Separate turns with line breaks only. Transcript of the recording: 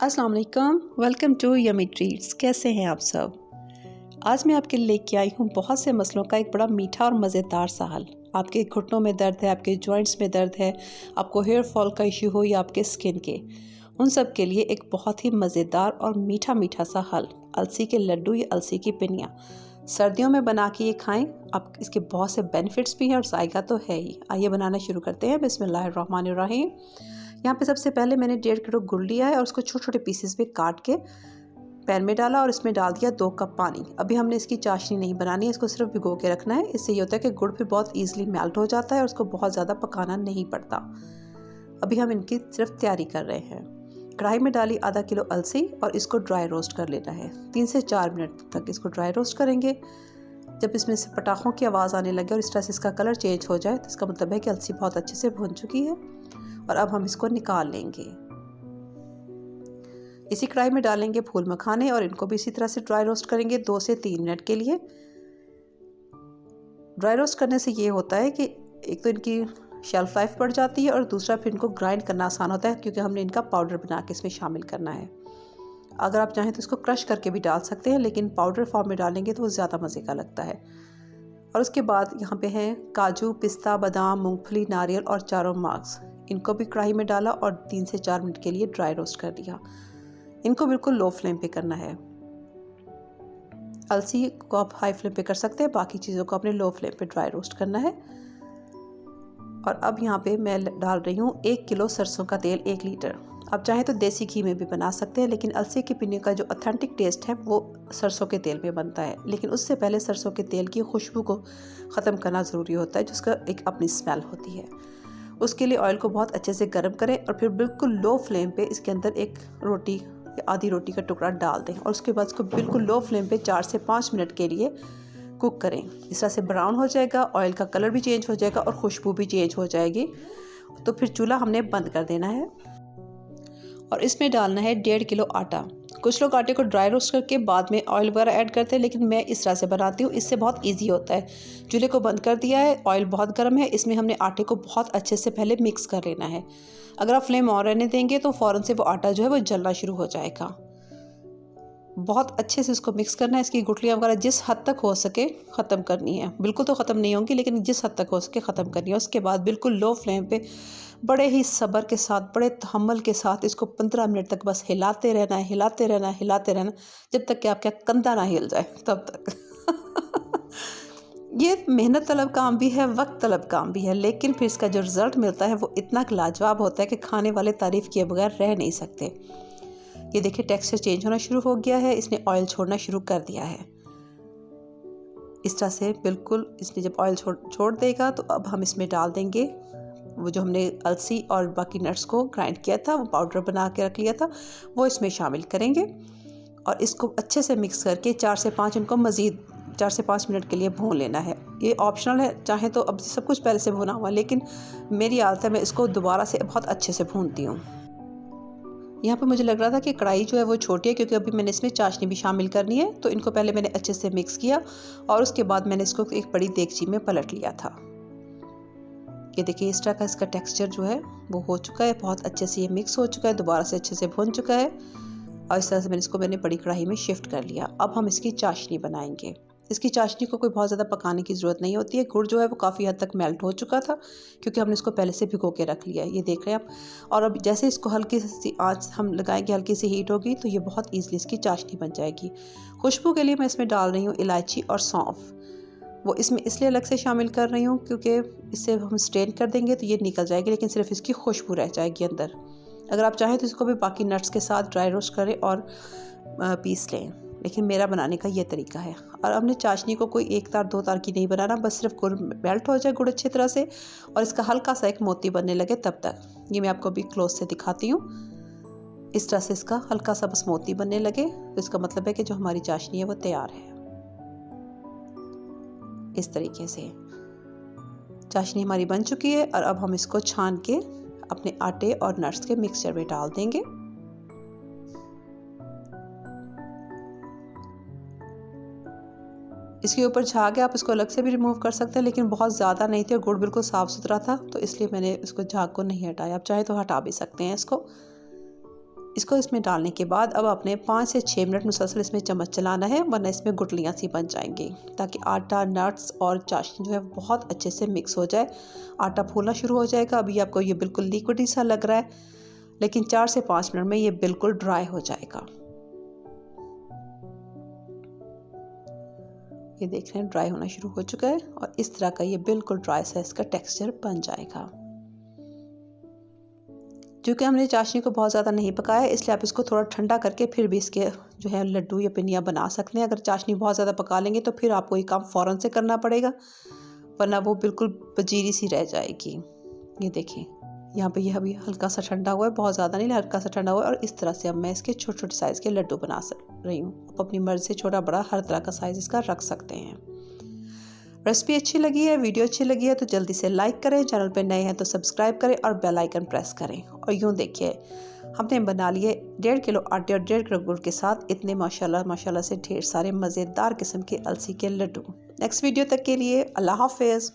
अस्सलाम वालेकुम, welcome to yummy treats. कैसे हैं आप सब। आज मैं आपके लिए लेके आई हूँ बहुत से मसलों का एक बड़ा मीठा और मज़ेदार सा हल। आपके घुटनों में दर्द है, आपके जॉइंट्स में दर्द है, आपको हेयर फॉल का इशू हो या आपके स्किन के, उन सब के लिए एक बहुत ही मज़ेदार और मीठा मीठा सा हल, अलसी के लड्डू या अलसी की पिनिया। सर्दियों में बना के ये खाएं। आप इसके बहुत से बेनिफिट्स भी हैं और जायका तो है ही। आइए बनाना शुरू करते हैं। बिस्मिल्लाहिर्रहमानिर्रहीम। यहाँ पे सबसे पहले मैंने 1.5 किलो गुड़ लिया है और उसको छोटे छोटे पीसेस में काट के पैन में डाला और इसमें डाल दिया 2 कप पानी। अभी हमने इसकी चाशनी नहीं बनानी है, इसको सिर्फ भिगो के रखना है। इससे ये होता है कि गुड़ फिर बहुत ईजिली मेल्ट हो जाता है और उसको बहुत ज़्यादा पकाना नहीं पड़ता। अभी हम इनकी सिर्फ तैयारी कर रहे हैं। कढ़ाई में डाली आधा किलो अलसी और इसको ड्राई रोस्ट कर लेना है। 3 से 4 मिनट तक इसको ड्राई रोस्ट करेंगे। जब इसमें से पटाखों की आवाज़ आने लगे और इस तरह से इसका कलर चेंज हो जाए तो इसका मतलब है कि अलसी बहुत अच्छे से भुन चुकी है और अब हम इसको निकाल लेंगे। इसी कढ़ाई में डालेंगे फूल मखाने और इनको भी इसी तरह से ड्राई रोस्ट करेंगे 2 से 3 मिनट के लिए। ड्राई रोस्ट करने से ये होता है कि एक तो इनकी शेल्फ लाइफ बढ़ जाती है और दूसरा फिर इनको ग्राइंड करना आसान होता है क्योंकि हमने इनका पाउडर बना के इसमें शामिल करना है। अगर आप चाहें तो इसको क्रश करके भी डाल सकते हैं, लेकिन पाउडर फॉर्म में डालेंगे तो वो ज़्यादा मज़े का लगता है। और उसके बाद यहाँ पे हैं काजू, पिस्ता, बादाम, मूंगफली, नारियल और चारों मार्क्स। इनको भी कढ़ाई में डाला और 3 से 4 मिनट के लिए ड्राई रोस्ट कर दिया। इनको बिल्कुल लो फ्लेम पे करना है। अलसी को आप हाई फ्लेम पे कर सकते हैं, बाकी चीज़ों को अपने लो फ्लेम पे ड्राई रोस्ट करना है। और अब यहाँ पे मैं डाल रही हूँ 1 किलो सरसों का तेल, 1 लीटर। आप चाहें तो देसी घी में भी बना सकते हैं, लेकिन अलसी की पिन्नी का जो ऑथेंटिक टेस्ट है वो सरसों के तेल में बनता है। लेकिन उससे पहले सरसों के तेल की खुशबू को ख़त्म करना ज़रूरी होता है, जिसका एक अपनी स्मेल होती है। उसके लिए ऑयल को बहुत अच्छे से गर्म करें और फिर बिल्कुल लो फ्लेम पे इसके अंदर एक रोटी या आधी रोटी का टुकड़ा डाल दें और उसके बाद इसको बिल्कुल लो फ्लेम पे 4 से 5 मिनट के लिए कुक करें। इस तरह से ब्राउन हो जाएगा, ऑयल का कलर भी चेंज हो जाएगा और खुशबू भी चेंज हो जाएगी। तो फिर चूल्हा हमने बंद कर देना है और इसमें डालना है 1.5 किलो आटा। कुछ लोग आटे को ड्राई रोस्ट करके बाद में ऑयल वगैरह ऐड करते हैं, लेकिन मैं इस तरह से बनाती हूँ, इससे बहुत इजी होता है। चूल्हे को बंद कर दिया है, ऑयल बहुत गर्म है, इसमें हमने आटे को बहुत अच्छे से पहले मिक्स कर लेना है। अगर आप फ्लेम ऑन रहने देंगे तो फ़ौरन से वो आटा जो है वो जलना शुरू हो जाएगा। बहुत अच्छे से इसको मिक्स करना है। इसकी गुठलियाँ वगैरह जिस हद तक हो सके ख़त्म करनी है। बिल्कुल तो ख़त्म नहीं होंगी, लेकिन जिस हद तक हो सके ख़त्म करनी है। उसके बाद बिल्कुल लो फ्लेम पे बड़े ही सब्र के साथ, बड़े तहम्मुल के साथ इसको 15 मिनट तक बस हिलाते रहना है, हिलाते रहना है, हिलाते रहना, जब तक कि आपका कंधा ना हिल जाए तब तक। ये मेहनत तलब काम भी है, वक्त तलब काम भी है, लेकिन फिर इसका जो रिज़ल्ट मिलता है वो इतना लाजवाब होता है कि खाने वाले तारीफ़ किए बगैर रह नहीं सकते। ये देखिए टेक्सचर चेंज होना शुरू हो गया है, इसने ऑयल छोड़ना शुरू कर दिया है। इस तरह से बिल्कुल इसने जब ऑयल छोड़ देगा तो अब हम इसमें डाल देंगे वो जो हमने अलसी और बाकी नट्स को ग्राइंड किया था, वो पाउडर बना के रख लिया था, वो इसमें शामिल करेंगे और इसको अच्छे से मिक्स करके 4 से 5 इनको मज़ीद 4 से 5 मिनट के लिए भून लेना है। ये ऑप्शनल है, चाहे तो अब सब कुछ पहले से भुना हुआ, लेकिन मेरी आदत है मैं इसको दोबारा से बहुत अच्छे से भूनती हूँ। यहाँ पे मुझे लग रहा था कि कढ़ाई जो है वो छोटी है, क्योंकि अभी मैंने इसमें चाशनी भी शामिल करनी है। तो इनको पहले मैंने अच्छे से मिक्स किया और उसके बाद मैंने इसको एक बड़ी देगची में पलट लिया था। ये देखिए इस तरह का इसका टेक्सचर जो है वो हो चुका है, बहुत अच्छे से ये मिक्स हो चुका है, दोबारा से अच्छे से भुन चुका है और इस तरह से मैंने बड़ी कढ़ाई में शिफ्ट कर लिया। अब हम इसकी चाशनी बनाएंगे। इसकी चाशनी को कोई बहुत ज़्यादा पकाने की ज़रूरत नहीं होती है। गुड़ जो है वो काफ़ी हद तक मेल्ट हो चुका था क्योंकि हमने इसको पहले से भिगो के रख लिया है, ये देख रहे हैं आप। और अब जैसे इसको हल्की सी आंच हम लगाएंगे, हल्की सी हीट होगी तो ये बहुत ईजिली इसकी चाशनी बन जाएगी। खुशबू के लिए मैं इसमें डाल रही हूँ इलायची और सौंफ। वो इसमें इसलिए अलग से शामिल कर रही हूँ क्योंकि इससे हम स्ट्रेन कर देंगे तो ये निकल जाएगी, लेकिन सिर्फ इसकी खुशबू रह जाएगी अंदर। अगर आप चाहें तो इसको भी बाकी नट्स के साथ ड्राई रोस्ट करें और पीस लें, लेकिन मेरा बनाने का ये तरीका है। और हमने चाशनी को कोई 1 तार 2 तार की नहीं बनाना, बस सिर्फ गुड़ मेल्ट हो जाए गुड़ अच्छी तरह से और इसका हल्का सा एक मोती बनने लगे तब तक। ये मैं आपको अभी क्लोज से दिखाती हूँ। इस तरह से इसका हल्का सा बस मोती बनने लगे तो इसका मतलब है कि जो हमारी चाशनी है वो तैयार है। इस तरीके से चाशनी हमारी बन चुकी है और अब हम इसको छान के अपने आटे और नट्स के मिक्सचर में डाल देंगे। इसके ऊपर झाग है, आप इसको अलग से भी रिमूव कर सकते हैं, लेकिन बहुत ज़्यादा नहीं थे, गुड़ बिल्कुल साफ़ सुथरा था तो इसलिए मैंने इसको झाग को नहीं हटाया। आप चाहे तो हटा भी सकते हैं इसको। इसको इसमें डालने के बाद अब अपने 5 से 6 मिनट मुसलसल इसमें चम्मच चलाना है, वरना इसमें गुठलियाँ सी बन जाएंगी, ताकि आटा, नट्स और चाशनी जो है बहुत अच्छे से मिक्स हो जाए। आटा फूलना शुरू हो जाएगा। अभी आपको ये बिल्कुल लिक्विडी सा लग रहा है, लेकिन 4 से 5 मिनट में ये बिल्कुल ड्राई हो जाएगा। ये देख रहे हैं ड्राई होना शुरू हो चुका है और इस तरह का ये बिल्कुल ड्राई सा इसका टेक्सचर बन जाएगा। क्योंकि हमने चाशनी को बहुत ज़्यादा नहीं पकाया, इसलिए आप इसको थोड़ा ठंडा करके फिर भी इसके जो है लड्डू या पिनियाँ बना सकते हैं। अगर चाशनी बहुत ज़्यादा पका लेंगे तो फिर आपको ये काम फ़ौरन से करना पड़ेगा, वरना वो बिल्कुल पजीरी सी रह जाएगी। ये देखिए यहाँ पे ये अभी हल्का सा ठंडा हुआ है, बहुत ज़्यादा नहीं, हल्का सा ठंडा हुआ है। और इस तरह से अब मैं इसके छोटे छोटे साइज़ के लड्डू बना रही हूँ। आप अपनी मर्ज़ी से छोटा बड़ा हर तरह का साइज़ इसका रख सकते हैं। रेसिपी अच्छी लगी है, वीडियो अच्छी लगी है तो जल्दी से लाइक करें, चैनल पे नए हैं तो सब्सक्राइब करें और बेल आइकन प्रेस करें। और यूँ देखिए हमने बना लिए 1.5 किलो आटे और 1.5 किलो गुड़ के साथ इतने माशाल्लाह से ढेर सारे मज़ेदार किस्म के अलसी के लड्डू। नेक्स्ट वीडियो तक के लिए अल्लाह हाफिज़।